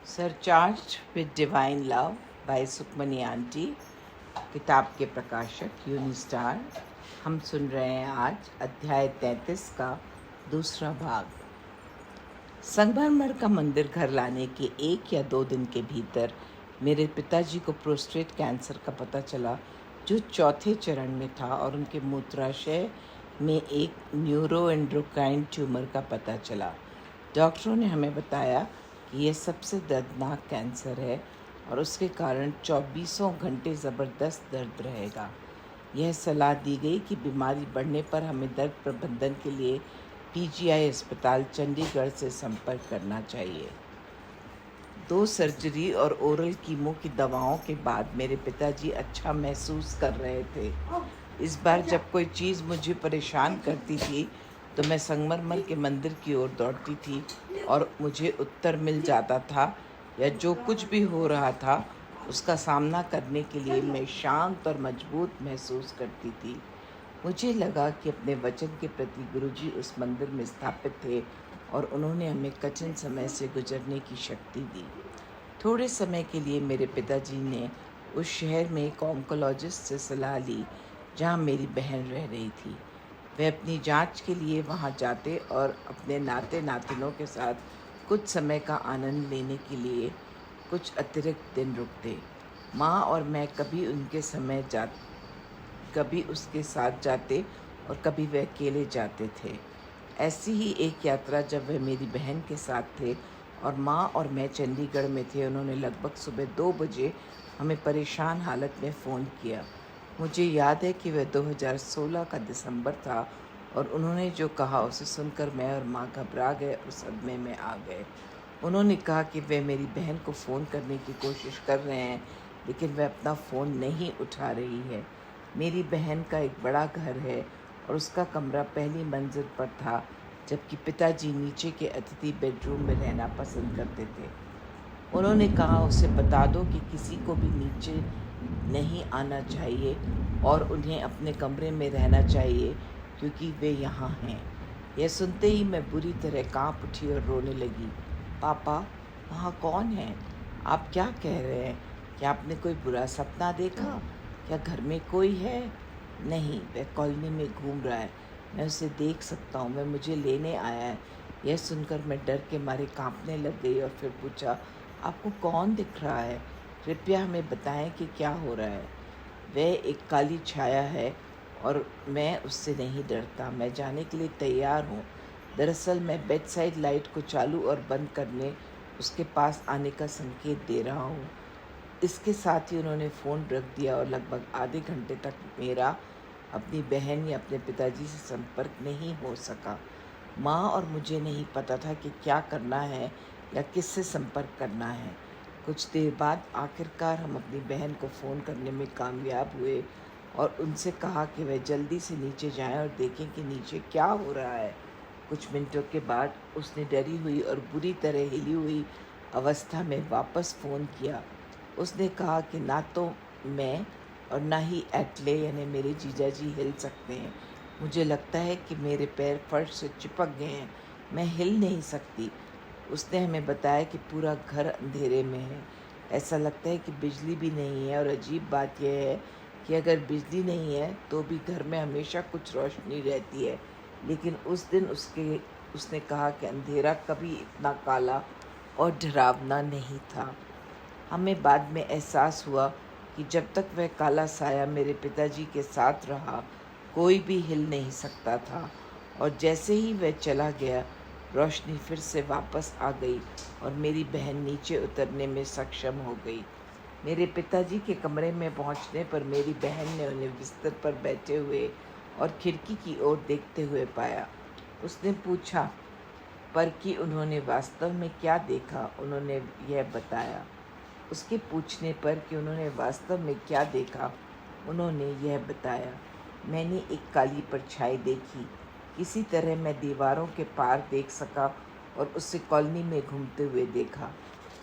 Surcharge with divine love by Sukhmani aunty, किताब के प्रकाशक यूनिस्टार। हम सुन रहे हैं आज अध्याय 33 का दूसरा भाग। संगमरमर का मंदिर घर लाने के 1 या 2 दिन के भीतर मेरे पिताजी को प्रोस्टेट कैंसर का पता चला, जो चौथे चरण में था, और उनके मूत्राशय में एक न्यूरोएंड्रोक्राइन ट्यूमर का पता चला। डॉक्टरों ने हमें बताया कि यह सबसे दर्दनाक कैंसर है और उसके कारण 24 घंटे ज़बरदस्त दर्द रहेगा। यह सलाह दी गई कि बीमारी बढ़ने पर हमें दर्द प्रबंधन के लिए पीजीआई अस्पताल चंडीगढ़ से संपर्क करना चाहिए। 2 सर्जरी और ओरल कीमो की दवाओं के बाद मेरे पिताजी अच्छा महसूस कर रहे थे। इस बार जब कोई चीज़ मुझे परेशान करती थी तो मैं संगमरमर के मंदिर की ओर दौड़ती थी और मुझे उत्तर मिल जाता था, या जो कुछ भी हो रहा था उसका सामना करने के लिए मैं शांत और मजबूत महसूस करती थी। मुझे लगा कि अपने वचन के प्रति गुरुजी उस मंदिर में स्थापित थे और उन्होंने हमें कठिन समय से गुजरने की शक्ति दी। थोड़े समय के लिए मेरे पिताजी ने उस शहर में एक ऑन्कोलॉजिस्ट से सलाह ली जहाँ मेरी बहन रह रही थी। वे अपनी जांच के लिए वहां जाते और अपने नाते नातिनों के साथ कुछ समय का आनंद लेने के लिए कुछ अतिरिक्त दिन रुकते। माँ और मैं कभी उसके साथ जाते और कभी वे अकेले जाते थे। ऐसी ही एक यात्रा जब वे मेरी बहन के साथ थे और माँ और मैं चंडीगढ़ में थे, उन्होंने लगभग सुबह 2 बजे हमें परेशान हालत में फ़ोन किया। मुझे याद है कि वह 2016 का दिसंबर था और उन्होंने जो कहा उसे सुनकर मैं और माँ घबरा गए और सदमे में आ गए। उन्होंने कहा कि वे मेरी बहन को फ़ोन करने की कोशिश कर रहे हैं, लेकिन वह अपना फ़ोन नहीं उठा रही है। मेरी बहन का एक बड़ा घर है और उसका कमरा पहली मंजिल पर था, जबकि पिताजी नीचे के अतिथि बेडरूम में रहना पसंद करते थे। उन्होंने कहा उसे बता दो कि किसी को भी नीचे नहीं आना चाहिए और उन्हें अपने कमरे में रहना चाहिए, क्योंकि वे यहाँ हैं। यह सुनते ही मैं बुरी तरह कांप उठी और रोने लगी। पापा, वहाँ कौन है? आप क्या कह रहे हैं? क्या आपने कोई बुरा सपना देखा? क्या घर में कोई है? नहीं, वह कॉलोनी में घूम रहा है। मैं उसे देख सकता हूँ, वह मुझे लेने आया है। यह सुनकर मैं डर के मारे कांपने लग गई और फिर पूछा, आपको कौन दिख रहा है? कृपया हमें बताएं कि क्या हो रहा है। वह एक काली छाया है और मैं उससे नहीं डरता। मैं जाने के लिए तैयार हूँ। दरअसल मैं बेड साइड लाइट को चालू और बंद करने उसके पास आने का संकेत दे रहा हूँ। इसके साथ ही उन्होंने फ़ोन रख दिया और लगभग आधे घंटे तक मेरा अपनी बहन या अपने पिताजी से संपर्क नहीं हो सका। माँ और मुझे नहीं पता था कि क्या करना है या किससे संपर्क करना है। कुछ देर बाद आखिरकार हम अपनी बहन को फ़ोन करने में कामयाब हुए और उनसे कहा कि वह जल्दी से नीचे जाएं और देखें कि नीचे क्या हो रहा है। कुछ मिनटों के बाद उसने डरी हुई और बुरी तरह हिली हुई अवस्था में वापस फ़ोन किया। उसने कहा कि ना तो मैं और ना ही एटले यानी मेरे जीजा जी हिल सकते हैं। मुझे लगता है कि मेरे पैर फर्श से चिपक गए हैं, मैं हिल नहीं सकती। उसने हमें बताया कि पूरा घर अंधेरे में है। ऐसा लगता है कि बिजली भी नहीं है, और अजीब बात यह है कि अगर बिजली नहीं है तो भी घर में हमेशा कुछ रोशनी रहती है। लेकिन उस दिन उसने कहा कि अंधेरा कभी इतना काला और डरावना नहीं था। हमें बाद में एहसास हुआ कि जब तक वह काला साया मेरे पिताजी के साथ रहा, कोई भी हिल नहीं सकता था, और जैसे ही वह चला गया, रोशनी फिर से वापस आ गई और मेरी बहन नीचे उतरने में सक्षम हो गई। मेरे पिताजी के कमरे में पहुंचने पर मेरी बहन ने उन्हें बिस्तर पर बैठे हुए और खिड़की की ओर देखते हुए पाया। उसने पूछा पर कि उन्होंने वास्तव में क्या देखा। उन्होंने यह बताया। उसके पूछने पर कि उन्होंने वास्तव में क्या देखा, उन्होंने यह बताया, मैंने एक काली परछाई देखी। किसी तरह मैं दीवारों के पार देख सका और उसे कॉलोनी में घूमते हुए देखा।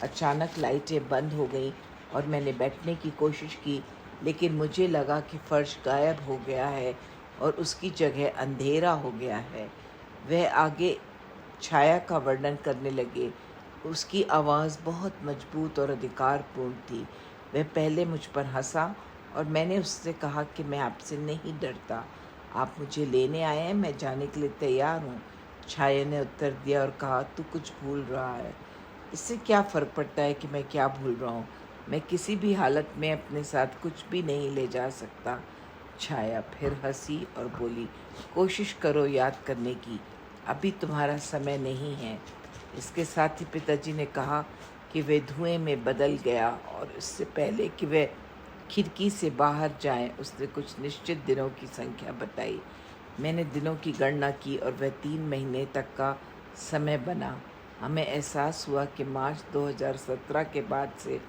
अचानक लाइटें बंद हो गईं और मैंने बैठने की कोशिश की, लेकिन मुझे लगा कि फर्श गायब हो गया है और उसकी जगह अंधेरा हो गया है। वह आगे छाया का वर्णन करने लगे। उसकी आवाज़ बहुत मजबूत और अधिकारपूर्ण थी। वह पहले मुझ पर हँसा और मैंने उससे कहा कि मैं आपसे नहीं डरता। आप मुझे लेने आए हैं, मैं जाने के लिए तैयार हूँ। छाया ने उत्तर दिया और कहा, तू कुछ भूल रहा है। इससे क्या फ़र्क पड़ता है कि मैं क्या भूल रहा हूँ? मैं किसी भी हालत में अपने साथ कुछ भी नहीं ले जा सकता। छाया फिर हंसी और बोली, कोशिश करो याद करने की, अभी तुम्हारा समय नहीं है। इसके साथ ही पिताजी ने कहा कि वे धुएं में बदल गया और इससे पहले कि वह खिड़की से बाहर जाएं, उसने कुछ निश्चित दिनों की संख्या बताई। मैंने दिनों की गणना की और वह 3 महीने तक का समय बना। हमें एहसास हुआ कि मार्च 2017 के बाद से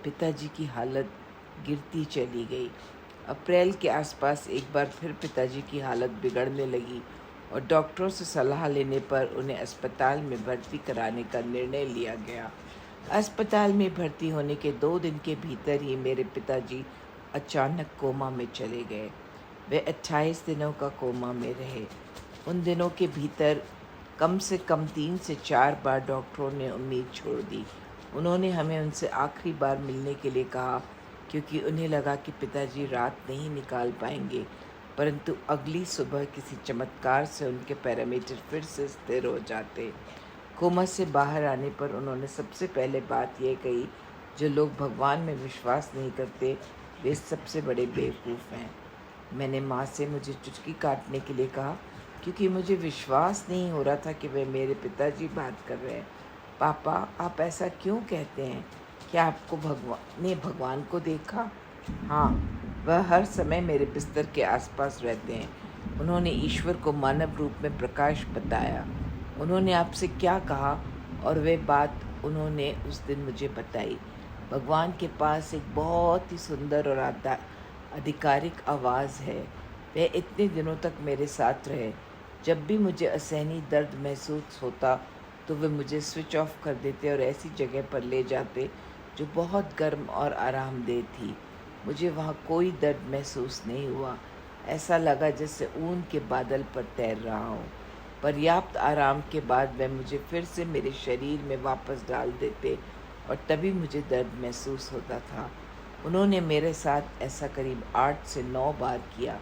पिताजी की हालत गिरती चली गई। अप्रैल के आसपास एक बार फिर पिताजी की हालत बिगड़ने लगी और डॉक्टरों से सलाह लेने पर उन्हें अस्पताल में भर्ती कराने का निर्णय लिया गया। अस्पताल में भर्ती होने के 2 दिन के भीतर ही मेरे पिताजी अचानक कोमा में चले गए। वे 28 दिनों का कोमा में रहे। उन दिनों के भीतर कम से कम 3 से 4 बार डॉक्टरों ने उम्मीद छोड़ दी। उन्होंने हमें उनसे आखिरी बार मिलने के लिए कहा क्योंकि उन्हें लगा कि पिताजी रात नहीं निकाल पाएंगे, परंतु अगली सुबह किसी चमत्कार से उनके पैरामीटर फिर से स्थिर हो जाते। कोमा से बाहर आने पर उन्होंने सबसे पहले बात यह कही, जो लोग भगवान में विश्वास नहीं करते वे सबसे बड़े बेवकूफ़ हैं। मैंने माँ से मुझे चुटकी काटने के लिए कहा क्योंकि मुझे विश्वास नहीं हो रहा था कि वे मेरे पिताजी बात कर रहे हैं। पापा, आप ऐसा क्यों कहते हैं? क्या आपको भगवान को देखा? हाँ, वह हर समय मेरे बिस्तर के आसपास रहते हैं। उन्होंने ईश्वर को मानव रूप में प्रकाश बताया। उन्होंने आपसे क्या कहा और वे बात उन्होंने उस दिन मुझे बताई। भगवान के पास एक बहुत ही सुंदर और आधिकारिक आवाज़ है। वह इतने दिनों तक मेरे साथ रहे। जब भी मुझे असहनीय दर्द महसूस होता तो वे मुझे स्विच ऑफ कर देते और ऐसी जगह पर ले जाते जो बहुत गर्म और आरामदेह थी। मुझे वहाँ कोई दर्द महसूस नहीं हुआ। ऐसा लगा जैसे ऊन के बादल पर तैर रहा हूँ। पर्याप्त आराम के बाद वे मुझे फिर से मेरे शरीर में वापस डाल देते और तभी मुझे दर्द महसूस होता था। उन्होंने मेरे साथ ऐसा करीब 8 से 9 बार किया।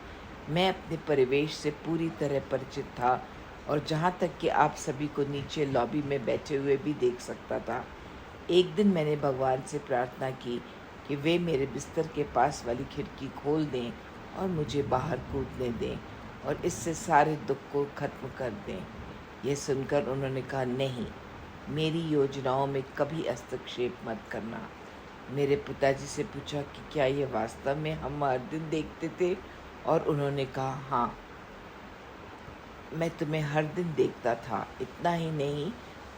मैं अपने परिवेश से पूरी तरह परिचित था और जहाँ तक कि आप सभी को नीचे लॉबी में बैठे हुए भी देख सकता था। एक दिन मैंने भगवान से प्रार्थना की कि वे मेरे बिस्तर के पास वाली खिड़की खोल दें और मुझे बाहर कूदने दें और इससे सारे दुख को ख़त्म कर दें। यह सुनकर उन्होंने कहा, नहीं, मेरी योजनाओं में कभी हस्तक्षेप मत करना। मेरे पिताजी से पूछा कि क्या ये वास्तव में हम हर दिन देखते थे? और उन्होंने कहा, हाँ, मैं तुम्हें हर दिन देखता था। इतना ही नहीं,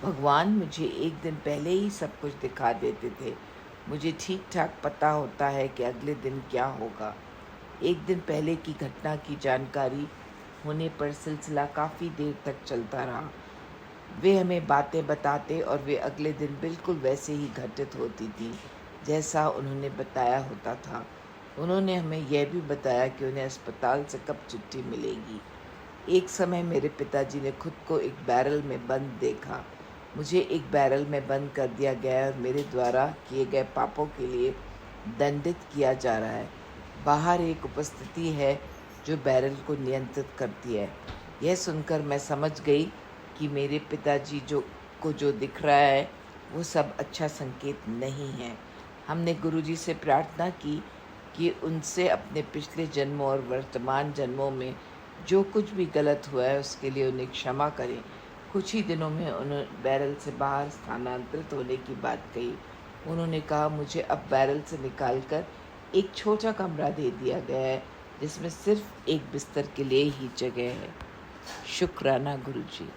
भगवान मुझे एक दिन पहले ही सब कुछ दिखा देते थे। मुझे ठीक ठाक पता होता है कि अगले दिन क्या होगा। एक दिन पहले की घटना की जानकारी होने पर सिलसिला काफ़ी देर तक चलता रहा। वे हमें बातें बताते और वे अगले दिन बिल्कुल वैसे ही घटित होती थी जैसा उन्होंने बताया होता था। उन्होंने हमें यह भी बताया कि उन्हें अस्पताल से कब छुट्टी मिलेगी। एक समय मेरे पिताजी ने खुद को एक बैरल में बंद देखा। मुझे एक बैरल में बंद कर दिया गया और मेरे द्वारा किए गए पापों के लिए दंडित किया जा रहा है। बाहर एक उपस्थिति है जो बैरल को नियंत्रित करती है। यह सुनकर मैं समझ गई कि मेरे पिताजी जो दिख रहा है वो सब अच्छा संकेत नहीं है। हमने गुरुजी से प्रार्थना की कि उनसे अपने पिछले जन्मों और वर्तमान जन्मों में जो कुछ भी गलत हुआ है उसके लिए उन्हें क्षमा करें। कुछ ही दिनों में उन्होंने बैरल से बाहर स्थानांतरित होने की बात कही। उन्होंने कहा, मुझे अब बैरल से निकालकर एक छोटा कमरा दे दिया गया है जिसमें सिर्फ एक बिस्तर के लिए ही जगह है। शुक्राना गुरुजी।